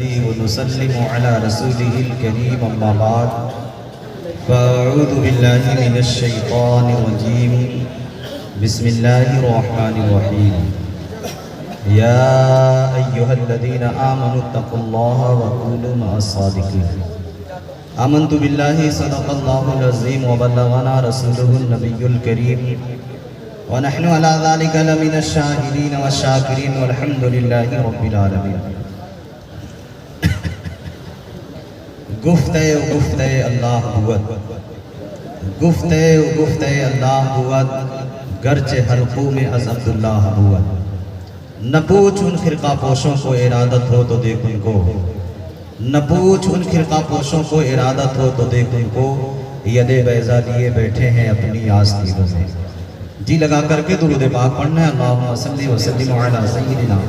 ونصلي ونسلم على رسوله الكريم أما بعد فأعوذ بالله من الشيطان الرجيم بسم الله الرحمن الرحيم يا أيها الذين آمنوا اتقوا الله وكونوا مع الصادقين آمنت بالله صدق الله العظيم وبلغنا رسوله النبي الكريم ونحن على ذلك لمن الشاهدين والشاكرين والحمد لله رب العالمين گفتِ اللہ بود گفتِ اللہ بود گرچہ حلقوں میں از عبداللہ بود نہ پوچھ ان خرقہ پوشوں کو ارادت ہو تو دیکھ ان کو نہ پوچھ ان خرقہ پوشوں کو ارادت ہو تو دیکھ ان کو ید بیضا لیے بیٹھے ہیں اپنی آستینوں میں جی لگا کر کے درود پاک پڑھنا ہے اللہم صلی وسلم علی سیدنا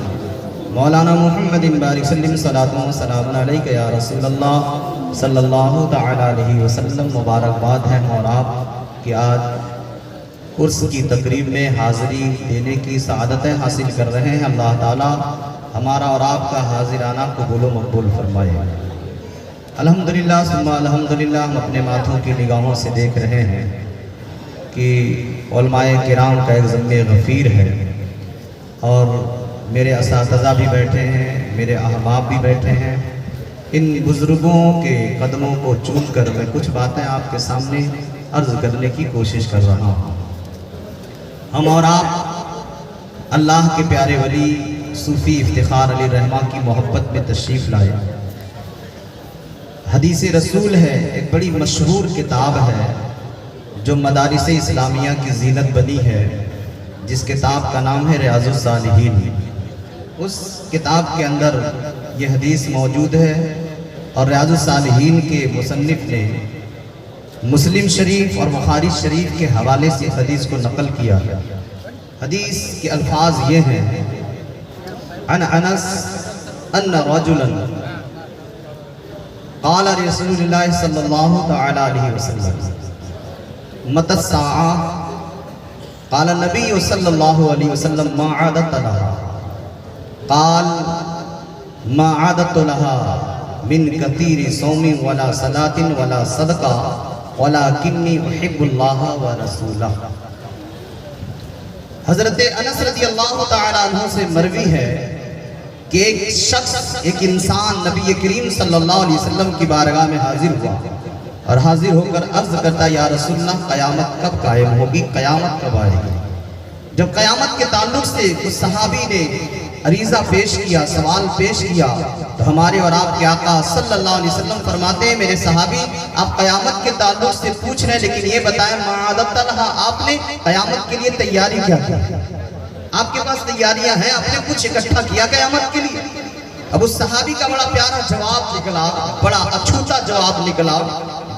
مولانا محمد بارک سلم صلاۃ و سلام علیک یا رسول اللہ صلی اللہ تعالی علیہ وسلم مبارکباد ہے اور آپ کہ آج عرس کی تقریب میں حاضری دینے کی سعادتیں حاصل کر رہے ہیں اللہ تعالی ہمارا اور آپ کا حاضرانہ قبول و مقبول فرمائے الحمدللہ ثم الحمدللہ ہم اپنے ماتھوں کی نگاہوں سے دیکھ رہے ہیں کہ علماء کرام کا ایک ذمہ غفیر ہے اور میرے اساتذہ بھی بیٹھے ہیں میرے احباب بھی بیٹھے ہیں ان بزرگوں کے قدموں کو چوم کر میں کچھ باتیں آپ کے سامنے عرض کرنے کی کوشش کر رہا ہوں ہم اور آپ اللہ کے پیارے ولی صوفی افتخار علی رحمہ کی محبت میں تشریف لائے حدیث رسول ہے ایک بڑی مشہور کتاب ہے جو مدارس اسلامیہ کی زینت بنی ہے جس کتاب کا نام ہے ریاض الصالحین اس کتاب کے اندر یہ حدیث موجود ہے اور ریاض الصالحین کے مصنف نے مسلم شریف اور بخاری شریف کے حوالے سے حدیث کو نقل کیا حدیث کے الفاظ یہ ہیں عن انس ان رجلا قال رسول اللہ صلی اللہ تعالی علیہ وسلم متى الساعة قال النبي صلى الله عليه وسلم ما عادت لها قال ما عادت لها من كثير صوم ولا صلاة ولا صدقة ولكني أحب الله ورسوله حضرت انس رضی اللہ تعالیٰ عنہ سے مروی ہے کہ ایک شخص ایک انسان نبی کریم صلی اللہ علیہ وسلم کی بارگاہ میں حاضر ہوا اور حاضر ہو کر عرض کرتا یا رسول اللہ قیامت کب قائم ہوگی قیامت کب آئے گی جب قیامت کے تعلق سے اس صحابی نے عریضہ پیش کیا سوال پیش کیا تو ہمارے اور آپ کے آقا صلی اللہ علیہ وسلم فرماتے ہیں میرے صحابی آپ قیامت کے تعلق سے پوچھ رہے ہیں لیکن یہ بتائیں معادت لہا آپ نے قیامت کے لیے تیاری کیا کی آپ کے پاس تیاریاں ہیں آپ نے کچھ اکٹھا کیا قیامت کے لیے اب اس صحابی کا بڑا پیارا جواب نکلا بڑا اچھوتا جواب نکلا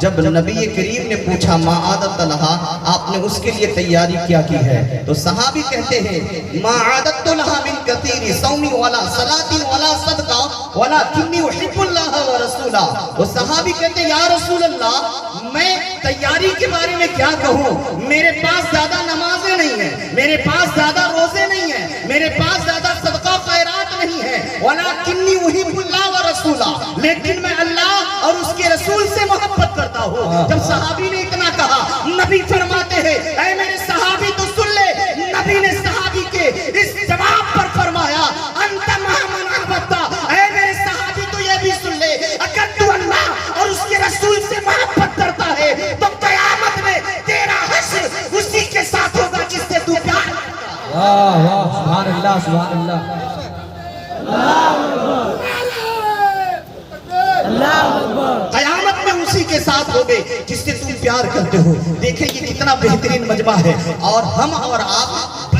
جب نبی کریم نے پوچھا ما عادت لہا آپ نے اس کے لیے تیاری کیا کی ہے تو صحابی کہتے ہیں ما عادت لہا من کثیر صوم ولا صلاۃ ولا صدقہ ولکنی احب اللہ ورسولہ وہ صحابی کہتے ہیں یا رسول اللہ میں تیاری کے بارے میں کیا کہوں میرے پاس زیادہ نمازیں نہیں ہیں میرے پاس زیادہ روزے نہیں ہیں میرے پاس زیادہ صدقہ خیرات نہیں ہے ولکنی احب اللہ ورسولہ لیکن میں اللہ اور اس کے رسول سے محبت کرتا ہوں جب صحابی نے اتنا کہا نبی فرماتے ہیں اے میرے صحابی تو سن لے نبی نے صحابی کے اس جواب پر فرمایا انت من احببت اے میرے صحابی تو یہ بھی سن لے اگر تو اللہ اور اس کے رسول سے محبت کرتا ہے تو قیامت میں تیرا حشر اسی کے ساتھ ہوگا جس سے تو پیار کرتا واہ واہ سبحان اللہ سبحان اللہ قیامت میں اسی کے ساتھ ہوگے جس سے تم پیار کرتے ہو دیکھیں یہ کتنا بہترین مجمع ہے اور ہم اور آپ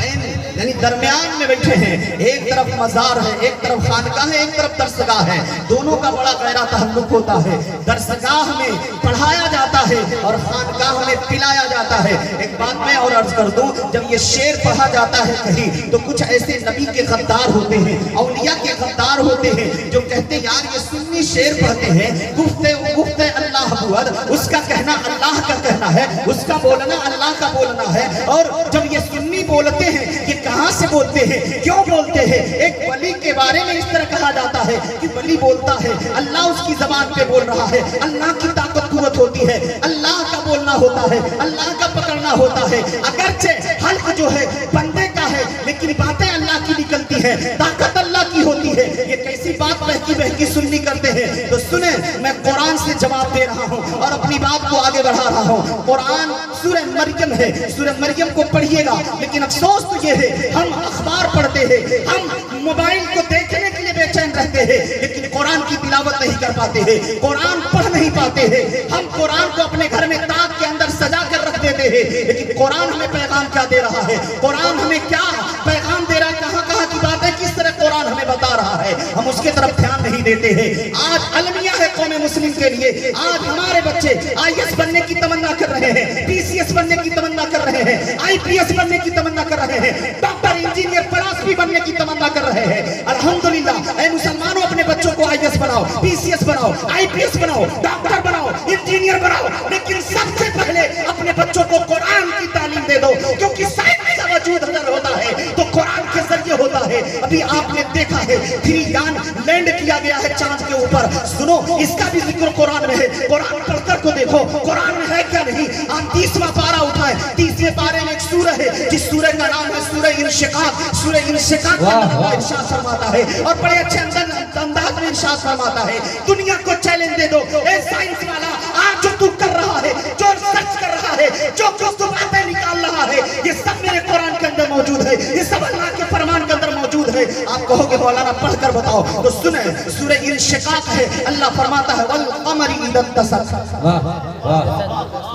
یعنی درمیان میں بیٹھے ہیں ایک طرف مزار ہے ایک طرف خانقاہ ہے ایک طرف درسگاہ ہے دونوں کا بڑا گہرا تعلق ہوتا ہے درسگاہ میں پڑھایا جاتا ہے اور خانقاہ میں پلایا جاتا ہے ایک بات میں اور عرض کر دوں جب یہ شعر پڑھا جاتا ہے کہیں تو کچھ ایسے نبی کے غدار ہوتے ہیں اولیاء کے غدار ہوتے ہیں جو کہتے ہیں یار یہ سنی شعر پڑھتے ہیں گفت اللہ بود اس کا کہنا اللہ کا کہنا ہے اس کا بولنا اللہ کا بولنا ہے اور جب یہ سنی بولتے ہیں یہ کہاں سے بولتے ہیں؟ کیوں بولتے ہیں؟ ایک ولی کے بارے میں اس طرح کہا جاتا ہے کہ ولی بولتا ہے، اللہ اس کی زبان پہ بول رہا ہے، اللہ کی طاقت قوت ہوتی ہے، اللہ کا بولنا ہوتا ہے، اللہ کا پکڑنا ہوتا ہے، اگرچہ حلق جو ہے بندے کا ہے لیکن باتیں اللہ کی نکلتی ہیں، طاقت اللہ کی ہوتی ہے۔ یہ کیسی بات بہکی بہکی سننی کرتے ہیں؟ تو سنیں، میں قرآن سے جواب دے رہا ہوں اور اپنی بات کو آگے بڑھا رہا ہوں۔ قرآن سورہ مریم ہے، سورہ مریم کو پڑھیے گا، لیکن افسوس تو یہ ہے ہم اخبار پڑھتے ہیں، ہم موبائل کو دیکھنے کے لیے بے چین رہتے ہیں، لیکن قرآن کی تلاوت نہیں کر پاتے ہیں، قرآن پڑھ نہیں پاتے ہیں۔ ہم قرآن کو اپنے گھر میں تاج کے اندر سجا کر رکھ دیتے ہیں، لیکن قرآن ہمیں پیغام کیا دے رہا ہے؟ قرآن ہمیں کیا پیغام دے رہا ہے؟ کہاں کہاں کی بات ہے، کس طرح قرآن ہمیں بتا رہا ہے، ہم اس کے طرف دھیان نہیں دیتے ہیں۔ آج المیہ ہے قوم مسلم کے لیے، آج ہمارے بچے IAS بننے کی تمنا کر رہے ہیں، PCS بننے کی تمنا کر رہے ہیں، IPS بننے کی تمنا کر رہے ہیں، ڈاکٹر انجینئر فلاسفی بننے کی تمنا کر رہے ہیں۔ الحمدللہ اے مسلمانوں، اپنے بچوں کو IAS بناؤ، PCS بناؤ، IPS بناؤ، ڈاکٹر بناؤ، انجینئر بناؤ، لیکن سب سے پہلے اپنے بچوں کو قرآن کی تعلیم دے دو، کیونکہ سائنس کا وجود اگر ہوتا ہے تو قرآن کے ذریعے ہوتا ہے۔ ابھی آپ نے دیکھا ہے 3 یان لینڈ کیا گیا ہے چاند کے اوپر، سنو اس کا بھی ذکر قرآن میں ہے، قرآن پڑھ کر کو دیکھو قرآن میں ہے کیا نہیں۔ آپ 30واں پارہ اٹھائیں، 30ویں پارے میں ایک سورہ ہے جس سورہ کا نام ہے سورہ انشقاق۔ سورہ انشقاق کا اللہ ارشاد فرماتا ہے اور بڑے اچھے انداز میں ارشاد فرماتا ہے، دنیا کو challenge they do, a science والا، آج جو تو کر رہا ہے، جو سچ کر رہا ہے، جو کچھ تو باتیں نکال رہا ہے، یہ سب میرے قرآن کے اندر موجود ہے، یہ سب اللہ کے فرمان کے اندر موجود ہے۔ آپ کہو گے مولانا پڑھ کر بتاؤ، تو سنیں سورہ انشقاق ہے، اللہ فرماتا ہے والقمر اذا اتسق،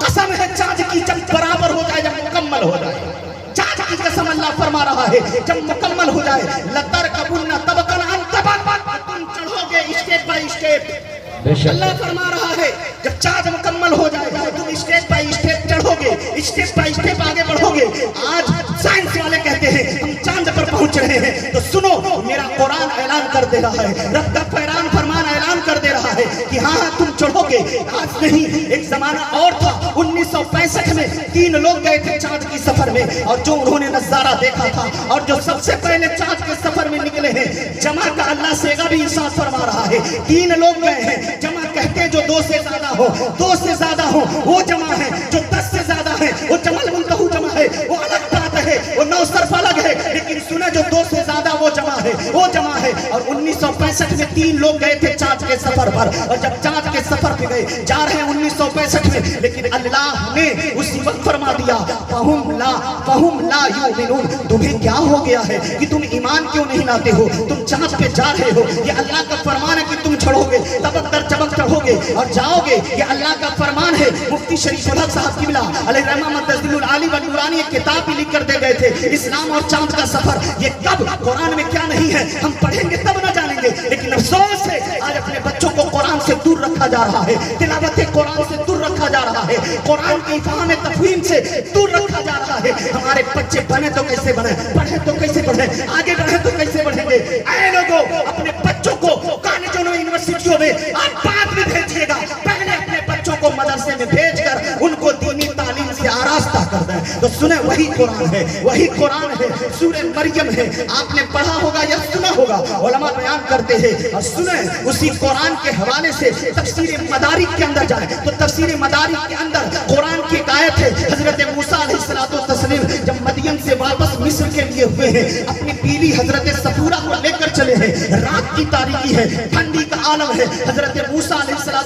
قسم ہے چاند کی جب برابر ہو جائے، جب مکمل ہو جائے، چاند کی قسم اللہ فرما رہا ہے جب مکمل ہو جائے، لترکبن طبقا عن طبق، تم چڑھو گے اسٹیپ بائی اسٹیپ۔ اللہ فرما رہا ہے جب چاند مکمل ہو جائے گا تم اسٹیپ بائی اسٹیپ چڑھو گے، اسٹیپ بائی اسٹیپ آگے بڑھو گے۔ آج سائنس والے کہتے ہیں ہم چاند پر پہنچ رہے ہیں، تو سنو میرا قرآن اعلان کر دے رہا ہے، رب کا فرمان اعلان کر دے رہا ہے کہ ہاں تم چڑھو گے۔ آج نہیں، ایک زمانہ اور تھا، 1965 میں 3 لوگ گئے تھے چاند کی سفر میں، اور جو انہوں نے نظارہ دیکھا تھا اور جو سب سے پہلے چاند کے سفر میں نکلے ہیں، جمع کا اللہ سیگا بھی ارشاد فرما رہا ہے 3 لوگ گئے ہیں، جمع کہتے ہیں جو 2 سے زیادہ ہو، 2 سے زیادہ ہو وہ جمع ہے، جو 10 سے زیادہ ہے وہ جمع منتہو جمع ہے، وہ الگ بات ہے، وہ 9 صرف الگ ہے، لیکن سنیں جو 2 سے زیادہ وہ جمع ہے، وہ جمع ہے۔ اور 1965 میں 3 لوگ گئے تھے چاند کے سفر پر، اور جب چاند کے سفر پہ گئے، جا رہے ہیں 1965 میں، لیکن اللہ نے اسی وقت فرما دیا فَهُمْ لَا يُؤْمِنُونَ، تمہیں کیا ہو گیا ہے کہ تم ایمان کیوں نہیں لاتے ہو، تم چاند پہ جا رہے ہو، یہ اللہ کا فرمان ہے کہ تم چڑھو گے، طبق در طبق چڑھو گے اور جاؤ گے، یہ اللہ کا فرمان ہے۔ مفتی شریف الحق صاحب قبلہ علیہ رحمہ مدذل العالی والنورانی ایک کتاب بھی لکھ کر دے گئے تھے، اسلام اور چاند کا سفر، یہ کب قرآن میں کیا نہیں ہے ہم پڑھیں گے تب نہ جانیں گے، لیکن افسوس ہے آج اپنے بچوں کو قرآن سے دور رکھا جا رہا ہے، تلاوت قرآن سے دور رکھا جا رہا ہے، قرآن کی فہم تفہیم سے دور رکھا جا رہا ہے۔ ہمارے بچے بنے تو کیسے بنے، پڑھیں تو کیسے پڑھیں، آگے بڑھیں تو کیسے بڑھیں گے؟ اے لوگوں، اپنے بچوں کو کالجوں اور یونیورسٹیوں میں آپ بعد میں بھیجیے گا، پہلے اپنے بچوں کو مدرسے میں بھیج کر ان کو دینی تعلیم سے آراستہ کر دیں۔ تو سنیں وہی قرآن ہے، وہی قرآن ہے، سورہ مریم ہے، آپ نے پڑھا ہوگا یا سنا ہوگا، علماء بیان کرتے ہیں۔ اور سنیں اسی قرآن کے حوالے سے تفسیر مدارک کے اندر جائیں تو تفسیر مدارک کے اندر قرآن کی ایک آیت ہے، حضرت موسیٰ علیہ السلام جب مدین سے واپس مصر کے لیے ہوئے ہیں، اپنی بیوی حضرت صفورہ کو لے کر چلے ہیں، رات کی تاریکی ہے، ٹھنڈی کا عالم ہے، حضرت موسیٰ علیہ السلام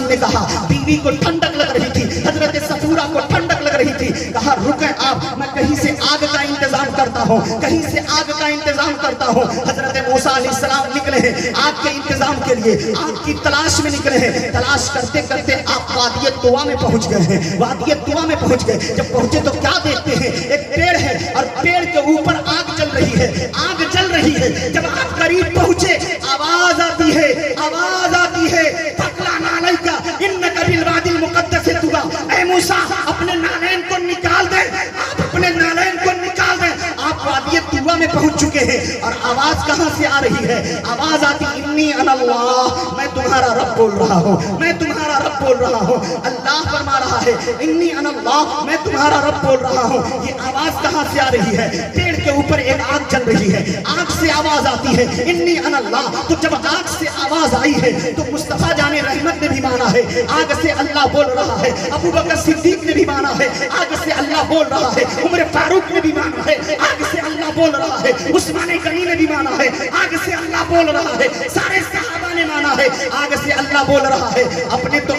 نے کہا، بیوی کو ٹھنڈک لگ رہی تھی، حضرت صفورہ کو ٹھنڈک لگ رہی تھی، کہا رکیں آپ، میں کہیں سے آگ کا انتظام کرتا ہوں، کہیں سے آگ کا انتظام کرتا ہوں۔ حضرت موسیٰ علیہ السلام نکلے ہیں آگ کے انتظام کے لیے، آگ کی تلاش میں نکلے ہیں، تلاش کرتے کرتے آپ وادی طویٰ میں پہنچ گئے ہیں، وادی طویٰ میں پہنچ گئے۔ جب پہنچے تو کیا دیکھتے ہیں، ایک پیڑ ہے اور پیڑ کے اوپر آگ جل رہی ہے، آگ جل رہی ہے۔ جب آپ قریب پہنچے آواز آتی ہے، آواز آتی ہے، فَقْلَعْنَ عَلَيْكَ إِنَّكَ بِالْوَادِ الْمُقَدَّسِ طُوًى، اے موسیٰ اپنے نالین کو نکال دیں، آپ اپنے نالین کو نکال دیں۔ آپ وادی طویٰ میں پہنچ چکے ہیں اور آواز کہاں سے آ رہی ہے؟ آواز آتی انی انا اللہ، میں تمہارا رب بول رہا ہوں، میں تمہارا رب رب بول رہا ہوں. اللہ فرما رہا ہے انی انا اللہ, میں تمہارا رب بول رہا ہوں. یہ آواز کہاں سے آ رہی ہے؟ پیڑ کے اوپر ایک آگ چل رہی ہے, آگ سے آواز آتی ہے انی انا اللہ. تو جب آگ سے آواز آئی ہے تو مصطفیٰ جان رحمت نے بھی مانا ہے آگ سے اللہ بول رہا ہے. ابو بکر صدیق نے بھی مانا ہے آگ سے اللہ بول رہا ہے. عمر فاروق نے بھی مانا ہے آگ سے اللہ بول رہا ہے. عثمان غنی نے بھی مانا ہے آگ سے اللہ بول رہا ہے. سارے صحابہ نے مانا ہے آگ سے اللہ بول رہا ہے.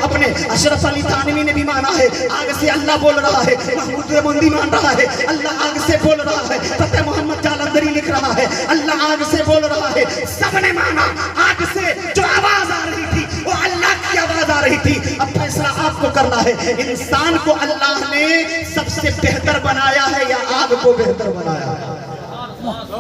اپنے اشرف علی تھانوی نے بھی مانا ہے آگ سے اللہ بول رہا ہے. محمود رمندی مان رہا ہے اللہ آگ سے بول رہا ہے. فتح محمد جالندری لکھ رہا ہے اللہ آگ سے بول رہا ہے. سب نے مانا آگ سے جو آواز آ رہی تھی وہ اللہ کی آواز آ رہی تھی. اب فیصلہ آپ کو کرنا ہے, انسان کو اللہ نے سب سے بہتر بنایا ہے یا آگ کو بہتر بنایا ہے؟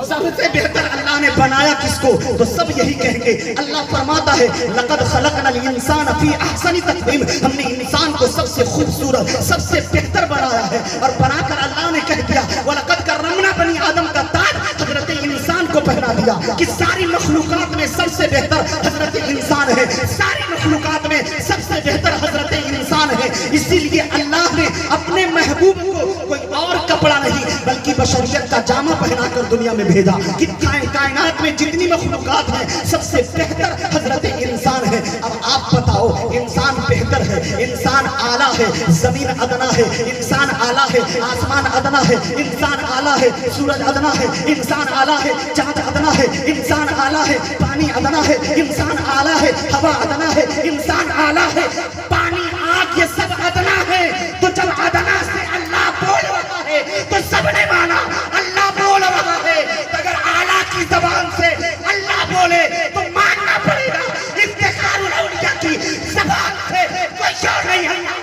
سب سے بہتر اللہ نے بنایا کس کو؟ تو سب یہی کہیں گے. اللہ فرماتا ہے لقد خلقنا الانسان فی احسن تقویم, ہم نے انسان کو سب سے خوبصورت سب سے بہتر بنایا ہے. اور بنا کر اللہ نے کہہ دیا وَلَقَدْ كَرَّمْنَا بَنِي آدم کا تاج حضرت انسان کو پہنا دیا کہ ساری مخلوقات میں سب سے بہتر حضرت انسان ہے. ساری مخلوقات میں سب سے بہتر حضرت انسان ہے. اسی لیے اللہ نے اپنے محبوب کو کوئی اور کپڑا نہیں بلکہ بشریت کا جامہ پہنا کر دنیا میں بھیجا کہ کائنات میں جتنی مخلوقات ہیں سب سے بہتر حضرت انسان ہے. اب آپ بتاؤ انسان بہتر ہے, انسان اعلیٰ ہے, زمین ادنا ہے, انسان اعلیٰ ہے, آسمان ادنا ہے, انسان اعلیٰ ہے, سورج ادنا ہے, انسان اعلیٰ ہے, چاند ادنا ہے, انسان اعلیٰ ہے, پانی ادنا ہے, انسان اعلیٰ ہے, ہوا ادنا ہے, انسان اعلیٰ ہے, پانی آگ یہ سب ادنا ہے. تو جب ادنا سے اللہ بول رہا ہے تو سب نے مانا اللہ بول رہا ہے. اگر اعلیٰ کی زبان سے اللہ بولے تو ماننا پڑے گا افتخار الاولیاء کی زبان سے کوئی شور نہیں اللہ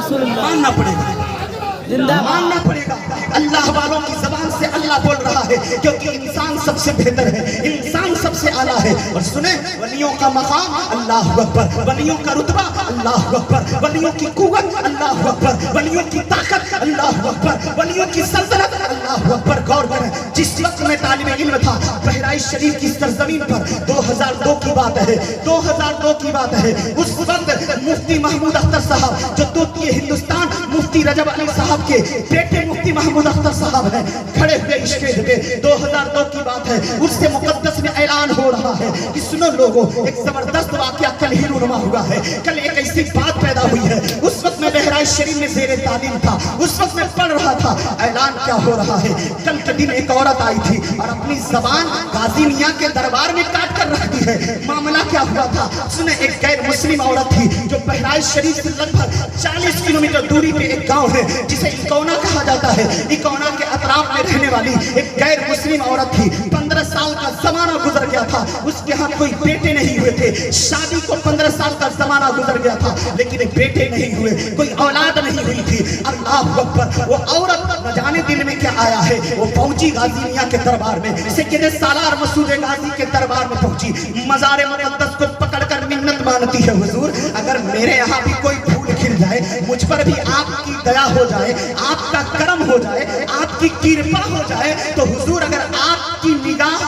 بول ماننا پڑے گا, ماننا پڑے گا. اللہ والوں کی زبان سے اللہ بول رہا ہے کیونکہ انسان سب سے بہتر ہے, انسان سب سے اعلیٰ ہے. اور سنیں ولیوں کا مقام اللہ اکبر, ولیوں کا رتبہ اللہ اکبر, ولیوں کی قوت اللہ اکبر, ولیوں کی طاقت اللہ اکبر, ولیوں کی سلطنت اللہ اکبر. غور کریں جس وقت میں طالب علم تھا بہرائچ شریف کی سرزمین پر 2002 کی بات ہے, 2002 کی بات ہے. اس وقت مفتی محمود اختر صاحب جو توتیہ ہندوستان مفتی رجب علی صاحب کے بیٹے مفتی محمود اختر صاحب ہیں کھڑے ہوئے اسٹیج پہ. 2002 کی بات ہے. اس سے مقدس میں اعلان ہو رہا ہے کہ سنو لوگوں ایک زبردست واقعہ کل ہی رونما ہوا ہے. کل ایک ایسی بات پیدا ہوئی ہے. اس وقت میں بہرائچ شریف میں زیر تعلیم تھا, اس وقت میں پڑھ رہا تھا. اعلان کیا ہو رہا ہے, کل کے دن ایک عورت آئی تھی اور اپنی زبان غازی میاں کے دربار میں کاٹ کر رکھ دی ہے. معاملہ کیا ہوا تھا سنیں, ایک غیر مسلم عورت تھی جو بہرائچ شریف سے لگ بھگ 40 کلومیٹر دوری پہ ایک گاؤں ہے جسے اکونا کہا جاتا ہے. اکونا کے اطراف میں رہنے والی ایک غیر مسلم عورت تھی. 15 سال کا زمانہ گزر گیا تھا, اس کے ہاں کوئی بیٹے نہیں ہوئے تھے. شادی کو 15 سال کا زمانہ گزر گیا تھا لیکن بیٹے نہیں ہوئے, کوئی اولاد نہیں ہوئی تھی. اللہ اکبر. وہ عورت نہ جانے دل میں کیا آیا ہے, وہ پہنچی غازی میاں کے دربار میں, سید سالار مسعود غازی کے دربار میں پہنچی. مزار مقدس کو پکڑ کر منت مانتی ہے حضور اگر میرے یہاں بھی کوئی پھول کھل جائے, مجھ پر بھی آپ کی دیا ہو جائے, آپ کا کرم ہو جائے, آپ کی کرپا ہو جائے تو حضور اگر آپ کی نگاہ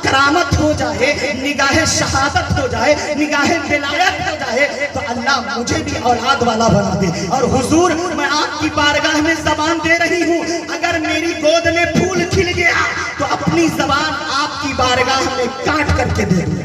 کرامت ہو جائے, نگاہ شہادت ہو جائے, نگاہ ولایت ہو جائے تو اللہ مجھے بھی اولاد والا بنا دے. اور حضور میں آپ کی بارگاہ میں زبان دے رہی ہوں اگر میری گود میں پھول کھل گیا تو اپنی زبان آپ کی بارگاہ میں کاٹ کر کے دے دوں,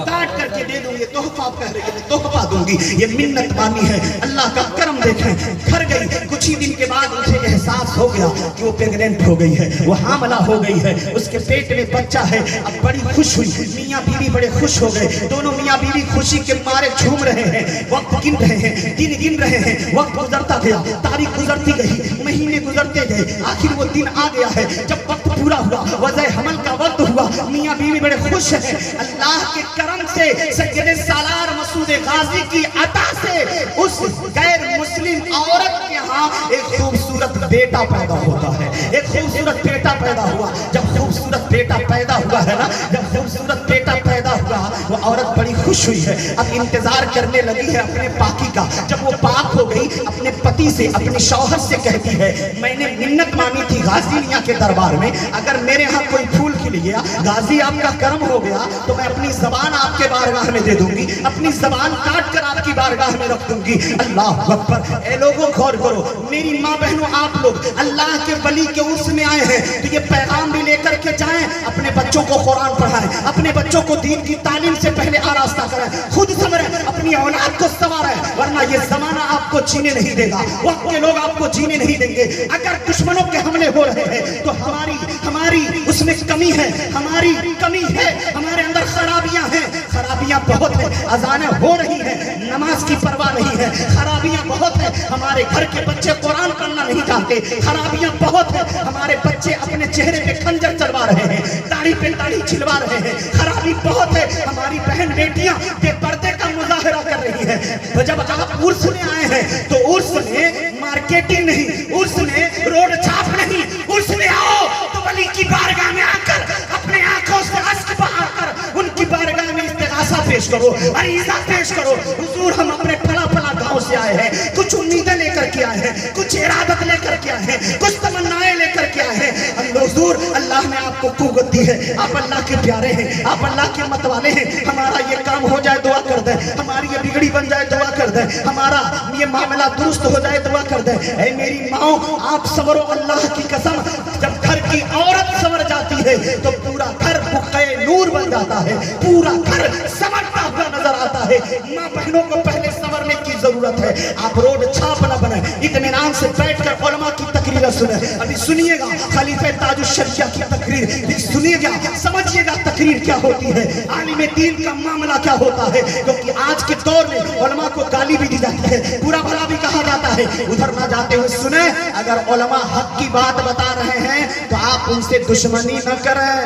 کاٹ کر کے دے دوں. یہ تحفہ آپ کہہ رہے ہیں تحفہ دوں گی, یہ منت مانی ہے. اللہ کا کرم دیکھیں گھر گئی. کچھ ہی دن کے بعد مجھے احساس ہو گیا کہ وہ پیگننٹ ہو گئی ہے, وہ حاملہ ہو گئی ہے, اس کے پیٹ میں بچہ ہے. اب بڑی خوش ہوئی, میاں بیوی بڑے خوش ہو گئے. دونوں میاں بیوی خوشی کے مارے جھوم رہے ہیں, وقت گن رہے ہیں, دن گن رہے ہیں. وقت گزرتا گیا, تاریخ گزرتی گئی, مہینے گزرتے گئے. آخر وہ دن آ گیا ہے جب وقت پورا ہوا, وضع حمل کا وقت ہوا. میاں بیوی بڑے خوش ہیں. اللہ کے کرم سے سید سالار مسعود غازی کی عطا سے اس غیر مسلم عورت کے ہاں ایک خوبصورت بیٹا پیدا ہوتا ہے, ایک خوبصورت بیٹا پیدا ہوا. جب خوبصورت بیٹا پیدا ہوا ہے نا, جب خوبصورت بیٹا پیدا ہوا وہ عورت بڑی خوش خوش ہوئی ہے، اب انتظار کرنے لگی ہے اپنے پاکی کا۔ جب وہ پاک ہو گئی اپنے پتی سے، اپنے شوہر سے کہتی ہے میں نے منت مانی تھی غازی میاں کے دربار میں، اگر میرے ہاں کوئی پھول کھل گیا، غازی آپ کا کرم ہو گیا تو میں اپنی زبان آپ کے بارگاہ میں دے دوں گی، اپنی زبان کاٹ کر آپ کی بارگاہ میں رکھ دوں گی۔ اللہ اکبر! اے لوگوں غور کرو، میری ماں بہنوں آپ لوگ اللہ کے ولی کے عرس میں آئے ہیں تو یہ پیغام بھی لے کر کے جائیں، اپنے بچوں کو قرآن پڑھائیں، اپنے بچوں کو دین کی تعلیم سے پہلے آراستہ کریں، خود سنوریں، اپنی اولاد کو سنواریں، ورنہ یہ زمانہ آپ کو جینے نہیں دے گا، وقت کے لوگ آپ کو جینے نہیں دیں گے۔ اگر دشمنوں کے حملے ہو رہے ہیں تو ہماری اس میں کمی ہے، ہماری کمی ہے، ہمارے اندر خرابیاں ہیں، خرابیاں بہت ہیں، اذانیں ہو رہی ہیں، نماز کی پرواہ نہیں ہے، خرابیاں بہت ہیں، ہمارے گھر کے بچے قرآن پڑھنا نہیں جانتے، خرابیاں بہت ہیں، ہمارے بچے اپنے چہرے پہ خنجر چلوا رہے ہیں، داڑھی پہ داڑھی چلوا رہے ہیں، خرابی بہت ہے، ہماری بہن بیٹیاں بے پردے کا مظاہرہ کر رہی ہیں۔ جب آپ عرس میں آئے ہیں تو عرس میں مارکیٹنگ نہیں، عرس میں روڈ چھاپ نہیں، عرس میں آؤ تو ولی کی بارگاہ میں آ کر اپنے آنکھوں سے اشک بہا کر ان کی بارگاہ میں استغاثہ پیش کرو، عریضہ پیش کرو۔ حضور ہم اپنے پھلا پھلا گاؤں سے آئے ہیں، کچھ امیدیں لے کر کے آئے ہیں، کچھ ارادت لے کر کے آئے ہیں، کچھ تمنائیں لے کر کے آئے ہیں۔ حضور اللہ نے آپ کو قوت دی ہے، آپ اللہ کے پیارے ہیں، آپ اللہ کے متوالے ہیں، ہمارا یہ کام ہو جائے دعا کر دیں، ہماری یہ بگڑی بن جائے دعا کر دیں، ہمارا یہ معاملہ درست ہو جائے دعا کر دیں۔ اے میری ماں آپ صبر و اللہ کی قسم، جب گھر کی عورت سنور جاتی ہے تو پورا گھر بقعے نور بن جاتا ہے، پورا گھر سنورتا ہوا نظر آتا ہے۔ ماں بہنوں کو پہلے سنورنے کی ضرورت ہے، آپ روڈ چھاپ نہ بنیں، اطمینان سے بیٹھ کر علماء کی تقریر سنیں۔ ابھی سنیے گا خلیفہ تاج الشریعہ کی تقریر، سنیے گا سمجھیے گا تقریر کیا ہوتی ہے، عالم دین کا معاملہ کیا ہوتا ہے، کیونکہ آج کے دور میں علماء کو گالی بھی دی جاتی ہے، برا بھلا بھی کہا جاتا ہے۔ ادھر نہ جاتے ہوئے سنیں، اگر علماء حق کی بات بتا رہے ہیں تو آپ ان سے دشمنی نہ کریں،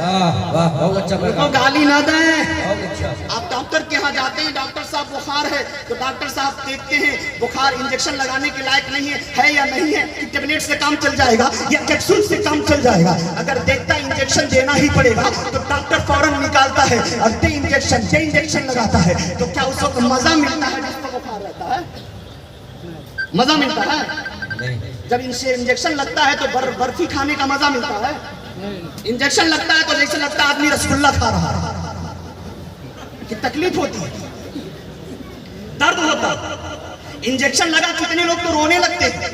ان کو گالی نہ دیں۔ آپ ڈاکٹر کے ہاں جاتے ہیں، ڈاکٹر صاحب بخار ہے تو ڈاکٹر صاحب دیکھتے ہیں بخار انجیکشن لگانے کے لائق نہیں ہے یا نہیں ہے، کہ ٹیبلیٹ سے کام چل جائے گا یا کیپسول سے کام چل جائے گا، اگر دیکھتا انجیکشن دینا ہی پڑے گا تو ڈاکٹر فوراً نکالتا ہے اور دے انجیکشن لگاتا ہے۔ تو کیا اس وقت مزہ ملتا ہے جس کو بخار رہتا ہے؟ مزہ ملتا ہے؟ جب انجیکشن لگتا ہے تو برفی کھانے کا مزہ ملتا ہے، انجیکشن لگتا ہے تو جیسے لگتا ہے آدمی رسگلہ کھا رہا ہے، کہ تکلیف ہوتی ہے، درد ہوتا ہے۔ انجیکشن لگا کتنے لوگ تو رونے لگتے ہیں،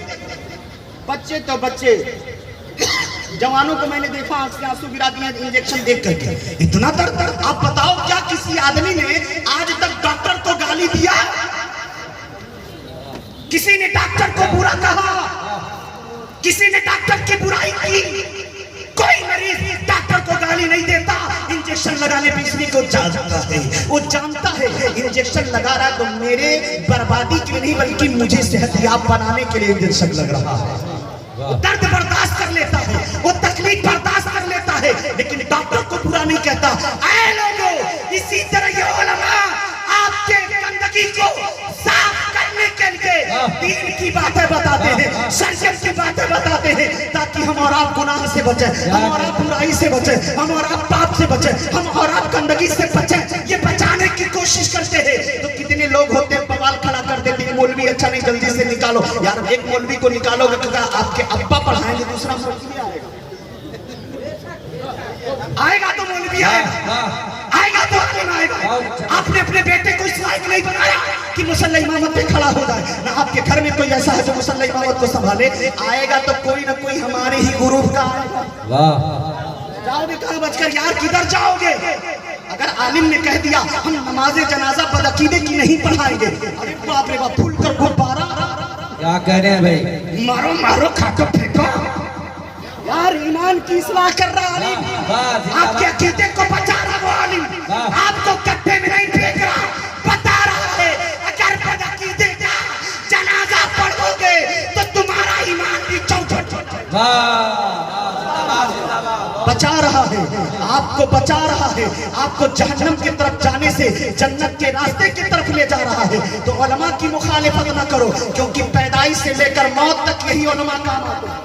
بچے تو بچے، جوانوں کو میں نے دیکھا آنکھ سے آنسو گرا دیا انجیکشن دیکھ کر کے، اتنا درد۔ آپ بتاؤ کیا کسی آدمی نے آج تک ڈاکٹر کو گالی دیا؟ کسی نے ڈاکٹر کو برا کہا؟ کسی نے ڈاکٹر کی برائی کی؟ کوئی مریض ڈاکٹر کو گالی نہیں دیتا، انجیکشن لگانے پہ اس لیے کو جانتا ہے، وہ جانتا ہے انجیکشن لگا رہا ہے تو میرے بربادی کے لیے نہیں بلکہ مجھے صحت یاب بنانے کے لیے انجیکشن لگ رہا ہے۔ وہ درد برداشت کر لیتا ہے، وہ تکلیف برداشت کر لیتا ہے، لیکن ڈاکٹر کو برا نہیں کہتا۔ اے لوگوں، اسی طرح یہ علماء آپ کے گندگی کو صاف کرنے کے لیے دین کی باتیں بتاتے ہیں، شریعت کی باتیں بتاتے ہیں، تاکہ ہم اور آپ گناہ سے بچیں، ہم اور آپ برائی سے بچیں، ہم اور آپ پاپ سے بچیں، ہم اور آپ گندگی سے بچیں۔ یہ بچانے کی کوشش کرتے ہیں تو کتنے لوگ ہوتے ہیں بوال کھڑا کر دیتے ہیں، مولوی اچھا نہیں جلدی سے نکالو۔ یار ایک مولوی کو نکالو گے تو آپ کے ابا پڑھائیں گے، دوسرا مولوی آئے گا، آئے گا تو مولوی آئے گا، آئے گا تو عالم آئے گا۔ آپ نے اپنے بیٹے کو اس لائق نہیں بنایا کہ مصلی امامت پہ کھڑا ہو جائے، نہ آپ کے گھر میں کوئی ایسا ہے جو مصلی امامت کو سنبھالے۔ آئے گا تو کوئی نہ کوئی ہمارے ہی گروپ کا آئے گا۔ جاؤ گے کہاں بچ کر یار، کدھر جاؤ گے؟ اگر عالم نے کہہ دیا ہم نماز جنازہ بدعقیدے کی نہیں پڑھائیں گے، ارے باپ رے باپ، پھول کر غبارہ کیا کہہ رہے ہیں بھائی؟ مارو مارو، کھاٹو پھینکو۔ یار ایمان کی اصلاح کر رہا عالم، آپ کے عقیدے کو بچا رہا وہ عالم، آپ کو کٹے میں نہیں پھینک رہا، بتا رہا ہے اگر بدعقیدے کا جنازہ پڑھو گے تو تمہارا ایمان بھی چوپٹ ہو جائے گا۔ بچا رہا ہے، آپ کو بچا رہا ہے، آپ کو جہنم کی طرف جانے سے جنت کے راستے کی طرف لے جا رہا ہے۔ تو علماء کی مخالفت نہ کرو، کیونکہ پیدائش سے لے کر موت تک یہی علماء کام آتے ہیں۔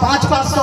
500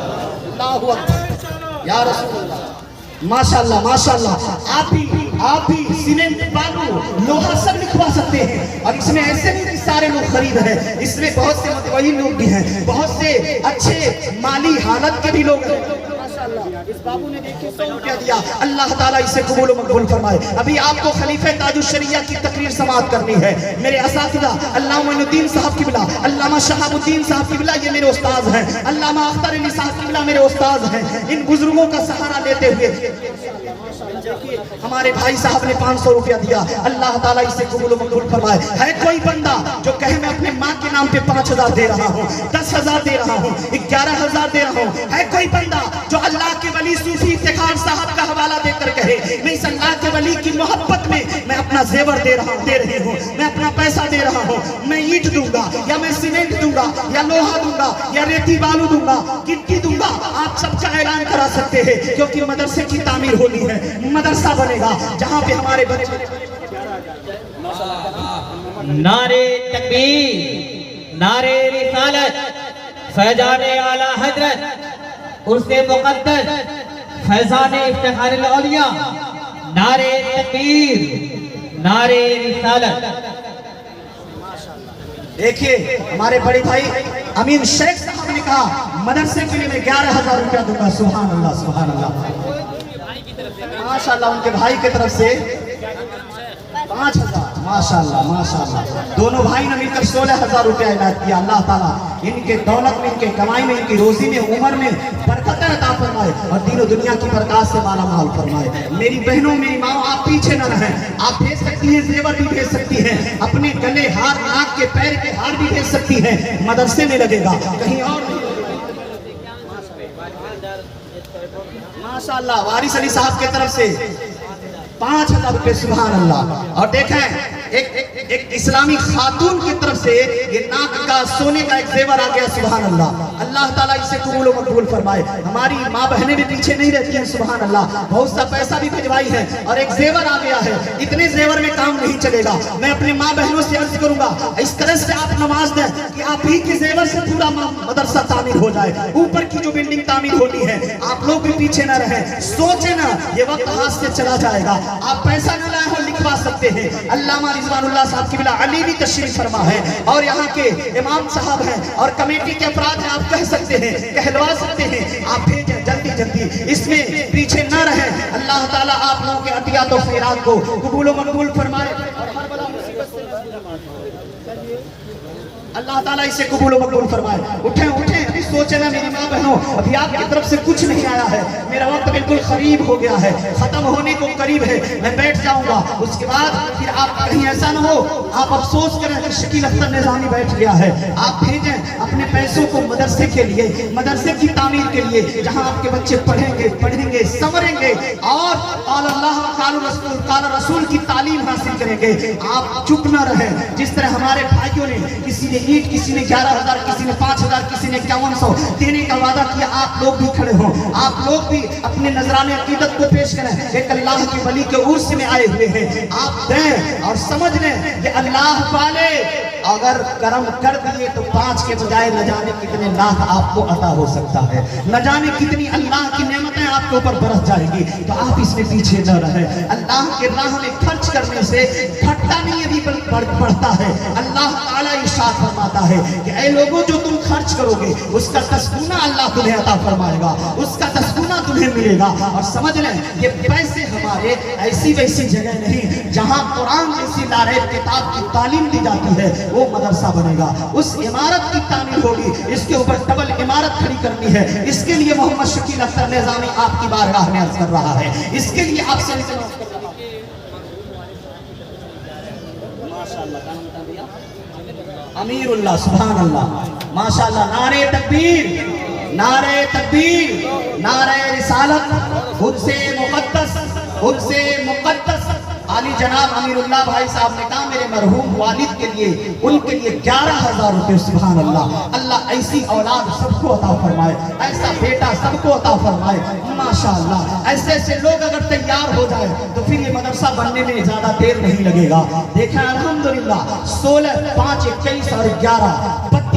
اللہ اکبر یا رسول اللہ. ماشاءاللہ ماشاءاللہ. آپ بھی سیمنٹ بالو لوہا سب لکھوا سکتے ہیں. اور اس میں ایسے نہیں کہ سارے لوگ خرید ہیں, اس میں بہت سے متوہی لوگ بھی ہیں, بہت سے اچھے مالی حالت کے بھی لوگ ہیں. اس بابو نے دیکھیں 100 روپیہ دیا, اللہ تعالیٰ اسے قبول و مقبول فرمائے. ابھی آپ کو خلیفہ تاج الشریعہ کی تقریر سماعت کرنی ہے. میرے اساتذہ علامہ معین الدین صاحب قبلہ, علامہ شہاب الدین صاحب قبلہ یہ میرے استاذ ہیں, علامہ اختر علی صاحب قبلہ میرے استاذ ہیں. ان بزرگوں کا سہارا لیتے ہوئے ہمارے بھائی صاحب نے 500 روپیہ دیا, اللہ تعالیٰ اسے قبول و مقبول فرمائے. ہے کوئی بندہ جو کہے میں اپنے ماں کے نام پہ 5000 دے رہا ہوں, 10,000 دے رہا ہوں, 11,000 دے رہا ہوں؟ ہے کوئی بندہ جو اللہ کے ولی صوفی افتخار صاحب کا حوالہ دے کر کہے میں اس اللہ کے ولی کی محبت میں اپنا زیور دے رہی ہوں, میں اپنا پیسہ دے رہا ہوں, میں اینٹ دوں گا یا میں سیمنٹ دوں گا یا لوہا دوں گا یا ریتی بالو دوں گا, گٹی دوں گا, آپ سب کا اعلان کرا سکتے ہیں, کیونکہ مدرسے کی تعمیر ہونی ہے, مدرسہ بنے گا جہاں پہ ہمارے بچے. نعرے تکبیر, نعرے رسالت, فیضان اعلیٰ حضرت عرس مقدس فیضان افتخار الاولیاء. نعرے تکبیر, نعرے رسالت. دیکھیے ہمارے بڑے بھائی امین شیخ صاحب نے کہا مدرسے کے لیے میں 11,000 روپیہ دوں گا. سبحان اللہ سبحان اللہ. ماشاءاللہ ان کے بھائی کی طرف سے 5,000. ماشاءاللہ ماشاءاللہ. دونوں بھائی نے مل کر 16,000 روپیہ عنایت کیا. اللہ تعالیٰ ان کے دولت میں, ان کے کمائی میں, ان کی روزی میں, عمر میں برکت عطا فرمائے اور دین و دنیا کی برکات سے مالا مال فرمائے. میری بہنوں, میری ماں, آپ پیچھے نہ رہیں. آپ بھیج سکتی ہیں, زیور بھی بھیج سکتی ہیں, اپنے گلے ہار, ناک کے پیر کے ہار بھی بھیج سکتی ہیں. مدرسے میں لگے گا, کہیں اور نہیں. ماشاءاللہ وارث علی صاحب کے طرف سے 5,000 روپے. سبحان اللہ. اور دیکھیں ایک اسلامی خاتون کی طرف سے یہ ناک کا سونے کا ایک زیور آ گیا. سبحان اللہ. اللہ تعالیٰ اسے قبول و مقبول فرمائے. ہماری ماں بہنیں بھی پیچھے نہیں رہتی ہیں. سبحان اللہ. بہت سا پیسہ بھی بھجوائی ہے اور ایک زیور آ گیا ہے. اتنے زیور میں کام نہیں چلے گا. میں اپنے ماں بہنوں سے عرض کروں گا اس طرح سے آپ نماز دیں کہ آپ ہی کے زیور سے پورا مدرسہ تعمیر ہو جائے. اوپر کی جو بلڈنگ تعمیر ہونی ہے, آپ لوگ بھی پیچھے نہ رہیں. سوچیں نا یہ وقت ہاتھ سے چلا جائے گا. آپ پیسہ نہ لائے ہو, لکھوا سکتے ہیں. علامہ رضوان اللہ صاحب قبلہ علی بھی تشریف فرما ہے اور یہاں کے امام صاحب ہیں اور کمیٹی کے افراد ہیں. آپ کہہ سکتے ہیں, کہلوا سکتے ہیں. آپ بھیجیں جلدی جلدی, اس میں پیچھے نہ رہیں. اللہ تعالیٰ آپ لوگوں کے عطیات و خیرات کو قبول و مقبول فرمائے اور ہر بلا مصیبت سے اللہ تعالیٰ اسے قبول و مقبول فرمائے. اٹھیں اٹھیں, ابھی سوچیں نا میری ماں بہنوں, ابھی آپ کی طرف سے کچھ نہیں آیا ہے. میرا وقت بالکل قریب ہو گیا ہے, ختم ہونے کو قریب ہے. میں بیٹھ جاؤں گا, اس کے بعد پھر آپ کہیں ایسا نہ ہو آپ افسوس کریں کہ شکیل اختر نظامی بیٹھ گیا ہے. آپ بھیجیں اپنے پیسوں کو مدرسے کے لیے, مدرسے کی تعمیر کے لیے, جہاں آپ کے بچے پڑھیں گے, سنوریں گے اور قال اللہ قال رسول کی تعلیم حاصل کریں گے. آپ چپ نہ رہیں. جس طرح ہمارے بھائیوں نے کسی نے اینٹ, کسی نے 11,000, کسی نے 5,000, کسی نے 5100 دینے کا وعدہ کیا, آپ لوگ بھی کھڑے ہوں. آپ لوگ بھی اپنے نذرانے عقیدت کو پیش کریں. ایک اللہ کے ولی کے عرس میں آئے ہوئے ہیں, آپ دیں اور سمجھ لیں کہ اللہ والے اگر کرم کر دیے تو 5 کے بجائے نہ جانے کتنے لاکھ آپ کو عطا ہو سکتا ہے. نہ جانے کتنی اللہ کی نعمتیں آپ کے اوپر برس جائے گی. تو آپ اس میں پیچھے نہ رہیں. اللہ کے راہ میں خرچ کرنے سے پھٹتا نہیں ابھی بڑھتا ہے. اللہ تعالیٰ ارشاد فرماتا ہے کہ اے لوگوں جو تم خرچ کرو گے اس کا تسکینہ اللہ تمہیں عطا فرمائے گا, اس کا تسکینہ تمہیں ملے گا. اور سمجھ لیں یہ پیسے ہمارے ایسی ویسی جگہ نہیں, جہاں قرآن جیسی لاریب کتاب کی تعلیم دی جاتی ہے وہ مدرسہ بنے گا. اس عمارت کی تعمیر ہوگی, اس کے اوپر ڈبل عمارت کھڑی کرنی ہے. اس کے لیے محمد شکیل اختر نظامی آپ کی بارگاہ میں عرض کر رہا ہے. اس کے لیے آپ سے امیر اللہ. سبحان اللہ. ماشاءاللہ. نعرے تکبیر, نعرے تکبیر, نعرے رسالت. خود سے مقدس, خود سے مقدس عالی جناب امیر اللہ بھائی صاحب نے کہا میرے مرحوم والد کے لیے, ان کے لیے 11,000 روپے. سبحان اللہ. اللہ ایسی اولاد سب کو عطا فرمائے, ایسا بیٹا سب کو عطا فرمائے. ماشاءاللہ. ایسے ایسے لوگ اگر تیار ہو جائے تو پھر یہ مدرسہ بننے میں زیادہ دیر نہیں لگے گا. دیکھیں الحمدللہ 16, 5, 21 اور 11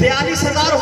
42,000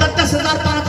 10,000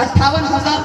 58,000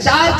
4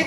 1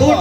2